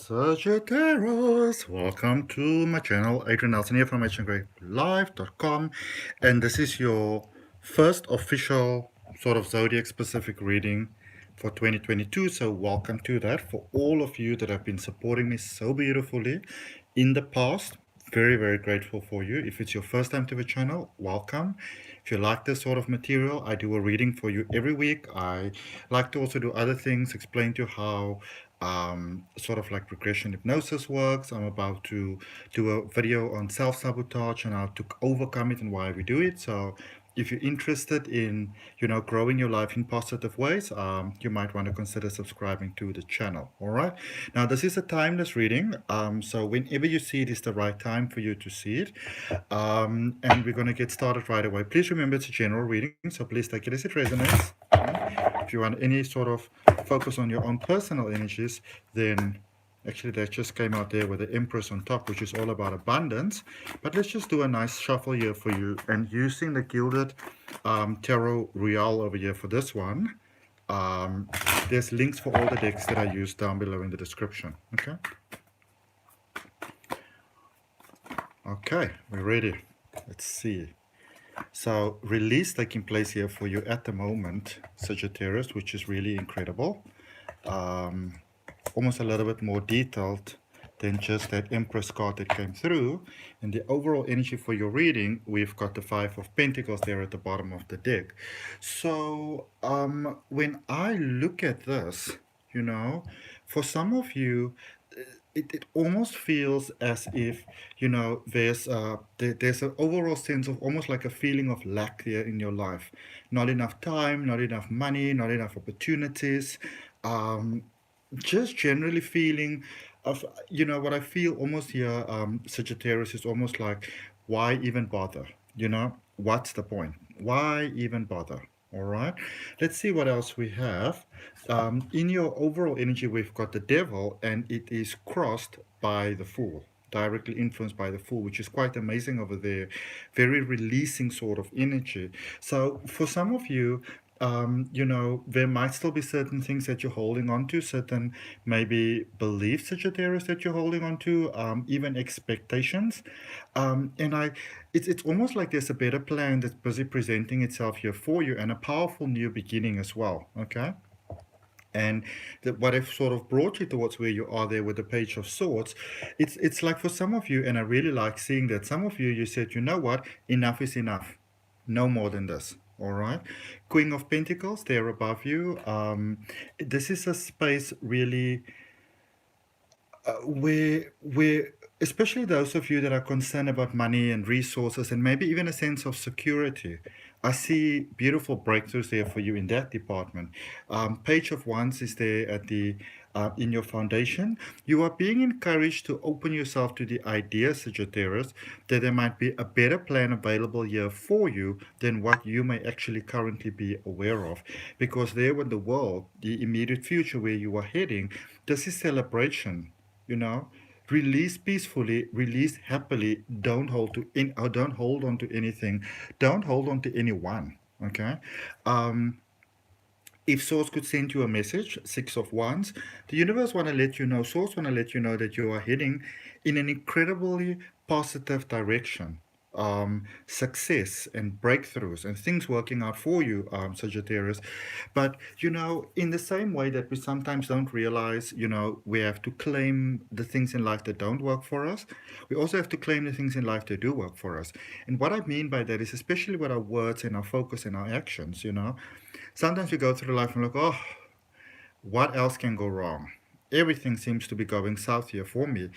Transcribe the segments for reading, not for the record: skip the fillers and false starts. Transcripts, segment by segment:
Sagittarius, welcome to my channel. Adrian here from ahngreatlife.com, and this is your first official sort of zodiac specific reading for 2022. So welcome to that. For all of you that have been supporting me so beautifully in the past, very, very grateful for you. If it's your first time to the channel, welcome. If you like this sort of material, I do a reading for you every week. I like to also do other things, explain to you how sort of like regression hypnosis works. I'm about to do a video on self-sabotage and how to overcome it and why we do it. So if you're interested in, growing your life in positive ways, you might want to consider subscribing to the channel. All right. Now, this is a timeless reading. So whenever you see it is the right time for you to see it. And we're going to get started right away. Please remember it's a general reading, so please take it as it resonates. If you want any sort of focus on your own personal energies, then actually that just came out there with the Empress on top, which is all about abundance. But let's just do a nice shuffle here for you. And using the Gilded Tarot Royale over here for this one, there's links for all the decks that I use down below in the description. Okay, we're ready. Let's see. So release taking place here for you at the moment, Sagittarius, which is really incredible. Almost a little bit more detailed than just that Empress card that came through. And the overall energy for your reading, we've got the Five of Pentacles there at the bottom of the deck. So when I look at this, for some of you, it almost feels as if there's an overall sense of almost like a feeling of lack there in your life. Not enough time, not enough money, not enough opportunities. Just generally feeling of what I feel almost here, Sagittarius, is almost like, why even bother? What's the point? Why even bother? All right, let's see what else we have. In your overall energy, we've got the Devil, and it is crossed by the Fool, directly influenced by the Fool, which is quite amazing over there. Very releasing sort of energy. So for some of you, there might still be certain things that you're holding on to, certain maybe beliefs, Sagittarius, that you're holding on to, even expectations. It's almost like there's a better plan that's busy presenting itself here for you, and a powerful new beginning as well. Okay. And what I've sort of brought you towards where you are there with the Page of Swords, it's like for some of you, and I really like seeing that some of you, you said, you know what, enough is enough, no more than this. All right, Queen of Pentacles there above you. This is a space really where especially those of you that are concerned about money and resources and maybe even a sense of security, I see beautiful breakthroughs there for you in that department. Page of Wands is there at the in your foundation. You are being encouraged to open yourself to the idea, Sagittarius, that there might be a better plan available here for you than what you may actually currently be aware of. Because there in the world, the immediate future where you are heading, this is celebration. Release peacefully, release happily. Don't hold don't hold on to anything. Don't hold on to anyone. Okay. If Source could send you a message, Six of Wands, the universe want to let you know, Source want to let you know that you are heading in an incredibly positive direction. Success and breakthroughs and things working out for you, Sagittarius. But, in the same way that we sometimes don't realize, we have to claim the things in life that don't work for us, we also have to claim the things in life that do work for us. And what I mean by that is especially with our words and our focus and our actions, sometimes we go through life and look, oh, what else can go wrong? Everything seems to be going south here for me.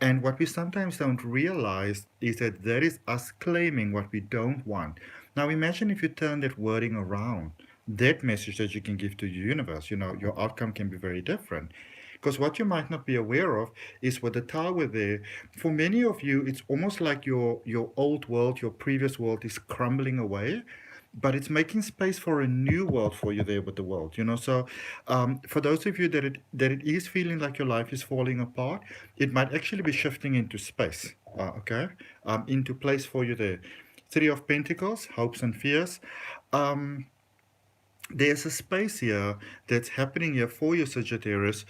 And what we sometimes don't realize is that is us claiming what we don't want. Now imagine if you turn that wording around, that message that you can give to the universe, your outcome can be very different. Because what you might not be aware of is with the tower there, for many of you, it's almost like your old world, your previous world is crumbling away, but it's making space for a new world for you there with the world. So for those of you that it is feeling like your life is falling apart, it might actually be shifting into space, into place for you there. Three of Pentacles, hopes and fears. there's a space here that's happening here for you, Sagittarius,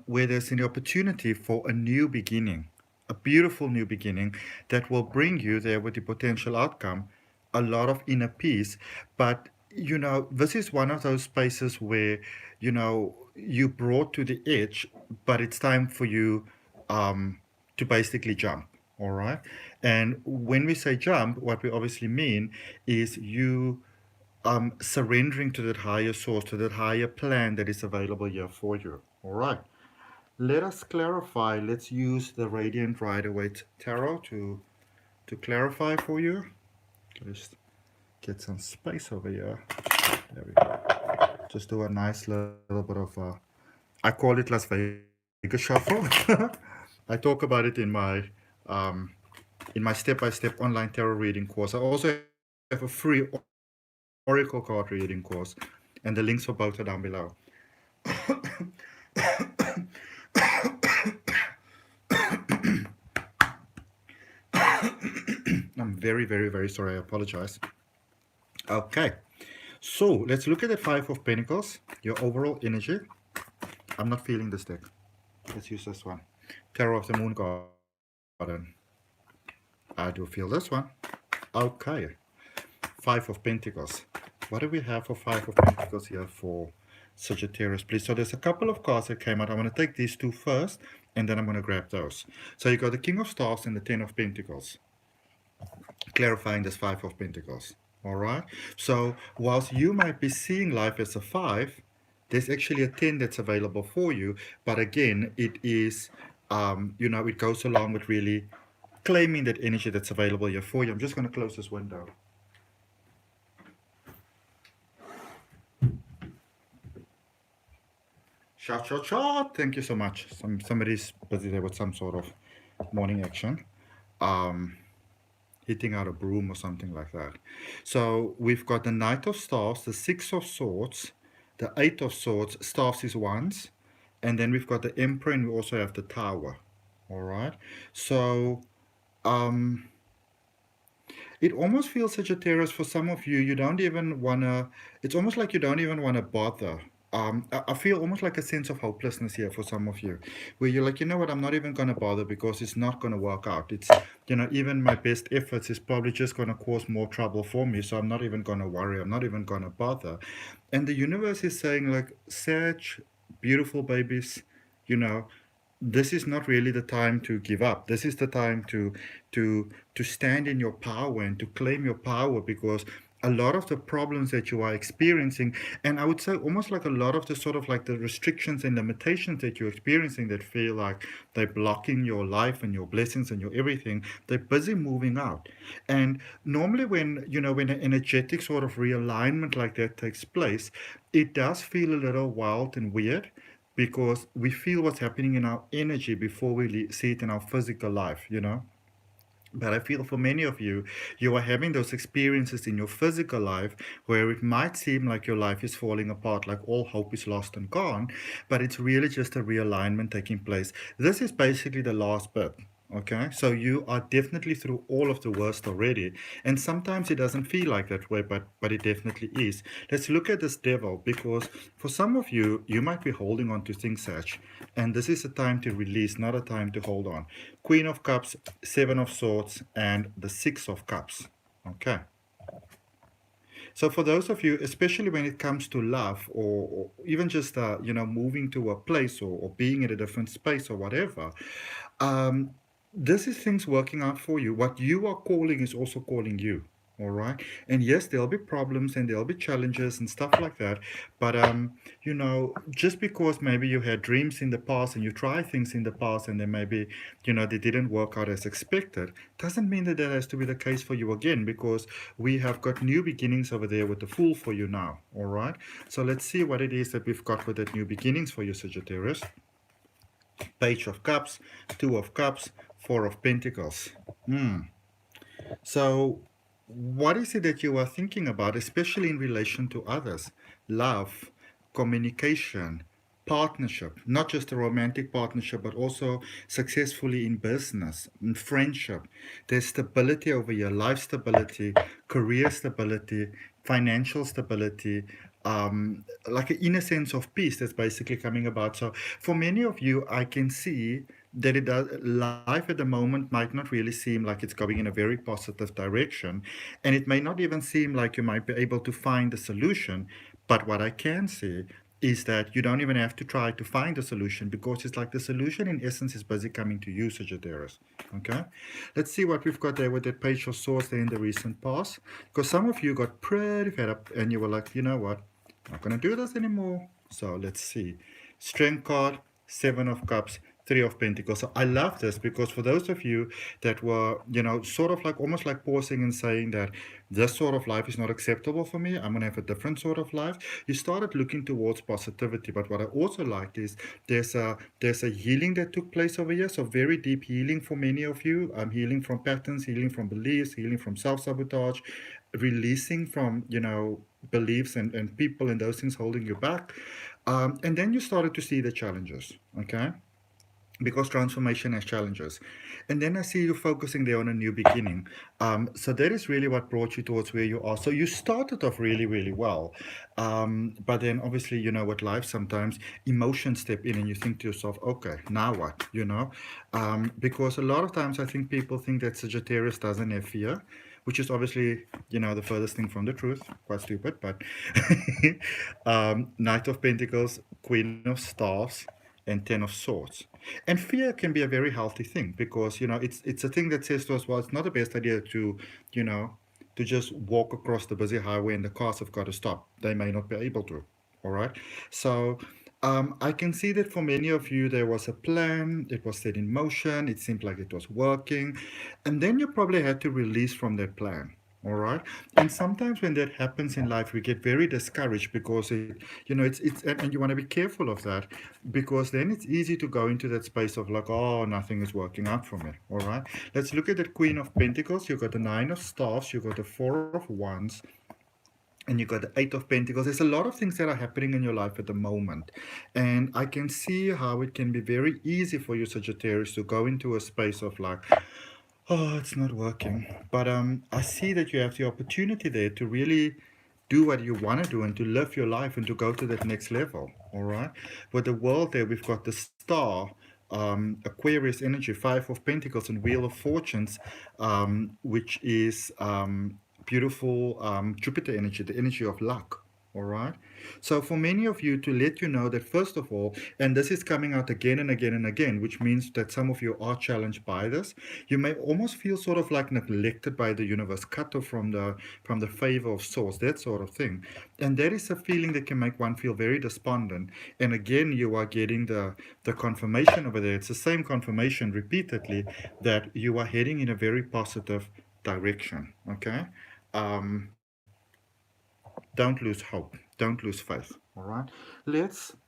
where there's an opportunity for a new beginning, a beautiful new beginning that will bring you there with the potential outcome, a lot of inner peace. But, this is one of those spaces where, you brought to the edge, but it's time for you to basically jump. All right. And when we say jump, what we obviously mean is you surrendering to that higher source, to that higher plan that is available here for you. All right. Let us clarify. Let's use the Radiant Rider-Waite Tarot to clarify for you. Just get some space over here. There we go. Just do a nice little bit of I call it Las Vegas shuffle. I talk about it um, in my step-by-step online tarot reading course. I also have a free oracle card reading course, and the links for both are down below. I'm very, very, very sorry. I apologize. Okay, so let's look at the Five of Pentacles, your overall energy. I'm not feeling this deck. Let's use this one. Tarot of the Moon Garden. I do feel this one. Okay. Five of Pentacles. What do we have for Five of Pentacles here for Sagittarius, please? So there's a couple of cards that came out. I'm going to take these two first, and then I'm going to grab those. So you got the King of Stars and the Ten of Pentacles, clarifying this Five of Pentacles. All right. So whilst you might be seeing life as a five, there's actually a 10 that's available for you. But again, it is, it goes along with really claiming that energy that's available here for you. I'm just going to close this window. Shout, shout, shout. Thank you so much. Somebody's busy there with some sort of morning action. Hitting out a broom or something like that. So we've got the Knight of Staffs, the Six of Swords, the Eight of Swords, Staffs is wands, and then we've got the Emperor, and we also have the Tower. All right. So it almost feels, Sagittarius, for some of you, you don't even want to, it's almost like you don't even want to bother. I feel almost like a sense of hopelessness here for some of you, where you're like, you know what, I'm not even going to bother because it's not going to work out. It's, even my best efforts is probably just going to cause more trouble for me. So I'm not even going to worry. I'm not even going to bother. And the universe is saying, like, Sag, beautiful babies, you know, this is not really the time to give up. This is the time to stand in your power and to claim your power, because a lot of the problems that you are experiencing, and I would say almost like a lot of the sort of like the restrictions and limitations that you're experiencing that feel like they're blocking your life and your blessings and your everything, they're busy moving out. And normally when an energetic sort of realignment like that takes place, it does feel a little wild and weird, because we feel what's happening in our energy before we see it in our physical life. But I feel for many of you, you are having those experiences in your physical life where it might seem like your life is falling apart, like all hope is lost and gone, but it's really just a realignment taking place. This is basically the last bit. Okay, so you are definitely through all of the worst already, and sometimes it doesn't feel like that way, but it definitely is. Let's look at this devil, because for some of you, you might be holding on to things, such, and this is a time to release, not a time to hold on. Queen of Cups, Seven of Swords, and the Six of Cups. Okay. So for those of you, especially when it comes to love, or even just moving to a place, or being in a different space or whatever, um, this is things working out for you. What you are calling is also calling you. All right. And yes, there'll be problems and there'll be challenges and stuff like that. But just because maybe you had dreams in the past and you tried things in the past and then maybe, they didn't work out as expected, doesn't mean that that has to be the case for you again, because we have got new beginnings over there with the Fool for you now. All right. So let's see what it is that we've got with that new beginnings for you, Sagittarius. Page of Cups, Two of Cups, Four of Pentacles. So what is it that you are thinking about, especially in relation to others? Love, communication, partnership, not just a romantic partnership, but also successfully in business, in friendship. There's stability over your life, stability, career stability, financial stability, like an inner sense of peace that's basically coming about. So for many of you, I can see that it does, life at the moment might not really seem like it's going in a very positive direction, and it may not even seem like you might be able to find a solution. But what I can see is that you don't even have to try to find a solution, because it's like the solution in essence is busy coming to you, Sagittarius. Okay, let's see what we've got there with that page of swords there in the recent past, because some of you got pretty fed up and you were like, you know what, I'm not going to do this anymore. So let's see. Strength card, Seven of Cups, Three of Pentacles. So I love this, because for those of you that were, sort of like almost like pausing and saying that this sort of life is not acceptable for me, I'm going to have a different sort of life, you started looking towards positivity. But what I also like is there's a healing that took place over here. So very deep healing for many of you. Healing from patterns, healing from beliefs, healing from self-sabotage, releasing from, beliefs and people and those things holding you back. And then you started to see the challenges, okay? Because transformation has challenges. And then I see you focusing there on a new beginning. So that is really what brought you towards where you are. So you started off really, really well. But then obviously, with life, sometimes emotions step in and you think to yourself, okay, now what, because a lot of times I think people think that Sagittarius doesn't have fear, which is obviously, the furthest thing from the truth. Quite stupid, but Knight of Pentacles, Queen of Staffs, and Ten of Swords. And fear can be a very healthy thing, because it's a thing that says to us, well, it's not the best idea to you know to just walk across the busy highway and the cars have got to stop. They may not be able to. All right. So I can see that for many of you there was a plan, it was set in motion, it seemed like it was working, and then you probably had to release from that plan. All right. And sometimes when that happens in life, we get very discouraged, because and you want to be careful of that, because then it's easy to go into that space of like, oh, nothing is working out for me. All right. Let's look at the Queen of Pentacles. You got the Nine of Staffs, you got the Four of Wands, and you got the Eight of Pentacles. There's a lot of things that are happening in your life at the moment, and I can see how it can be very easy for you, Sagittarius, to go into a space of like, oh, it's not working. But I see that you have the opportunity there to really do what you want to do and to live your life and to go to that next level. All right. With the world there, we've got the Star, Aquarius energy, Five of Pentacles, and Wheel of Fortunes, which is beautiful Jupiter energy, the energy of luck. All right. So for many of you, to let you know that first of all, and this is coming out again and again and again, which means that some of you are challenged by this. You may almost feel sort of like neglected by the universe, cut off from the favor of source, that sort of thing. And that is a feeling that can make one feel very despondent. And again, you are getting the confirmation over there. It's the same confirmation repeatedly that you are heading in a very positive direction. Okay. Um, don't lose hope. Don't lose faith. All right.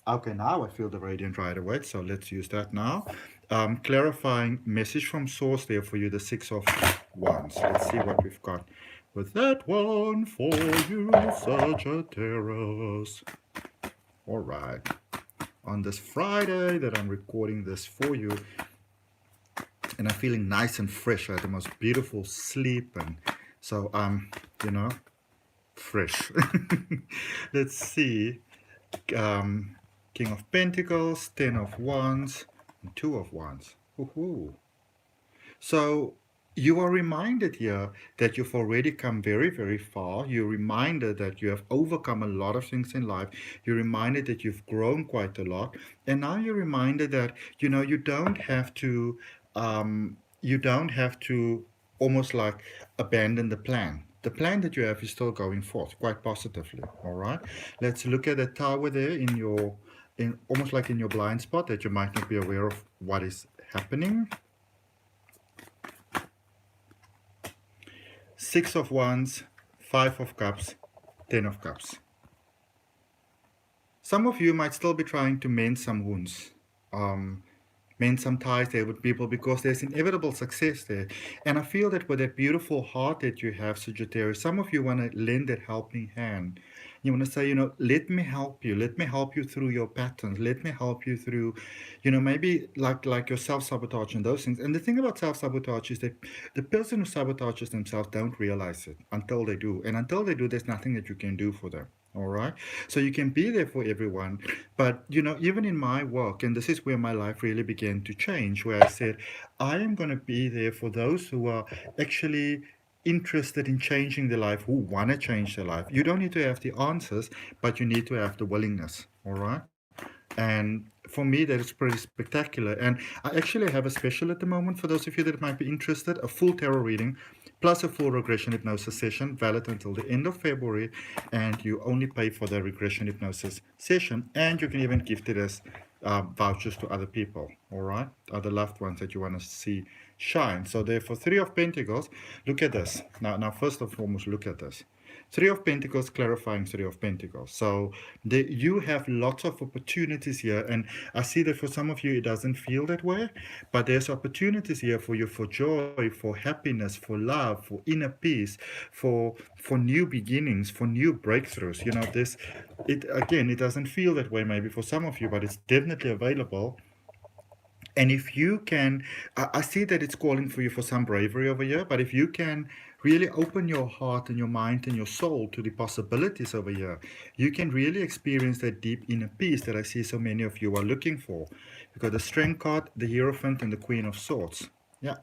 Okay, now I feel the radiant Rider-Waite, so let's use that now. Clarifying message from source there for you, the Six of Wands. Let's see what we've got with that one for you, Sagittarius. All right. On this Friday that I'm recording this for you, and I'm feeling nice and fresh. I had the most beautiful sleep, and so fresh. Let's see. King of Pentacles, Ten of Wands, and Two of Wands. Woohoo. So you are reminded here that you've already come very, very far. You're reminded that you have overcome a lot of things in life. You're reminded that you've grown quite a lot. And now you're reminded that, you don't have to almost like abandon the plan. The plan that you have is still going forth quite positively. All right. Let's look at the tower there in almost like in your blind spot that you might not be aware of what is happening. Six of Wands, Five of Cups, Ten of Cups. Some of you might still be trying to mend some wounds, mend some ties there with people, because there's inevitable success there. And I feel that with that beautiful heart that you have, Sagittarius, some of you want to lend that helping hand. You want to say, let me help you. Let me help you through your patterns. Let me help you through, maybe like your self-sabotage and those things. And the thing about self-sabotage is that the person who sabotages themselves don't realize it until they do. And until they do, there's nothing that you can do for them. All right. So you can be there for everyone. But, even in my work, and this is where my life really began to change, where I said, I am going to be there for those who are actually interested in changing their life, who want to change their life. You don't need to have the answers, but you need to have the willingness. All right. And for me, that is pretty spectacular. And I actually have a special at the moment for those of you that might be interested, a full tarot reading plus a full regression hypnosis session valid until the end of February. And you only pay for the regression hypnosis session. And you can even gift it as vouchers to other people, all right? Other loved ones that you want to see shine. So therefore, Three of Pentacles, look at this. Now, first and foremost, look at this. Three of Pentacles clarifying Three of Pentacles. So you have lots of opportunities here. And I see that for some of you, it doesn't feel that way. But there's opportunities here for you for joy, for happiness, for love, for inner peace, for new beginnings, for new breakthroughs. It doesn't feel that way maybe for some of you, but it's definitely available. And if you can, I see that it's calling for you for some bravery over here, but if you can really open your heart and your mind and your soul to the possibilities over here, you can really experience that deep inner peace that I see so many of you are looking for. Because the Strength card, the Hierophant, and the Queen of Swords. Yeah.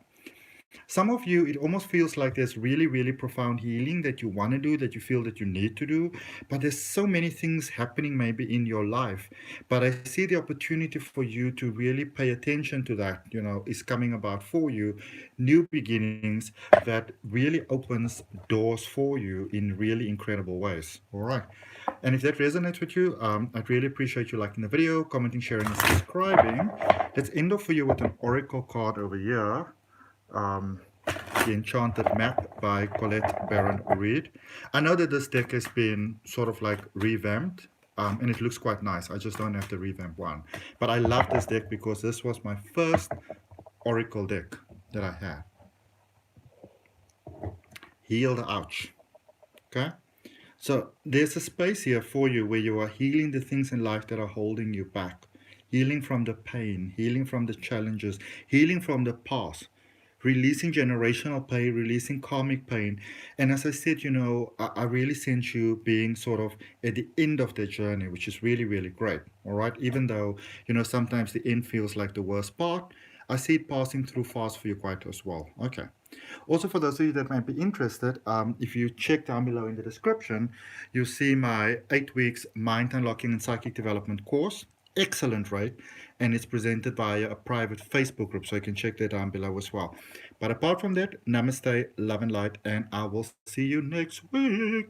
Some of you, it almost feels like there's really, really profound healing that you want to do, that you feel that you need to do. But there's so many things happening maybe in your life. But I see the opportunity for you to really pay attention to that, is coming about for you. New beginnings that really opens doors for you in really incredible ways. All right. And if that resonates with you, I'd really appreciate you liking the video, commenting, sharing, and subscribing. Let's end off for you with an oracle card over here. The Enchanted Map by Colette Baron Reed. I know that this deck has been sort of like revamped, and it looks quite nice. I just don't have the revamp one. But I love this deck because this was my first oracle deck that I had. Heal the ouch. Okay? So there's a space here for you where you are healing the things in life that are holding you back. Healing from the pain, healing from the challenges, healing from the past. Releasing generational pain, releasing karmic pain. And as I said, I really sense you being sort of at the end of the journey, which is really, really great. All right. Even though, sometimes the end feels like the worst part, I see it passing through fast for you quite as well. Okay. Also, for those of you that might be interested, if you check down below in the description, you'll see my 8 weeks Mind Unlocking and Psychic Development course. Excellent rate, and it's presented via a private Facebook group, so you can check that down below as well. But apart from that, namaste, love and light, and I will see you next week.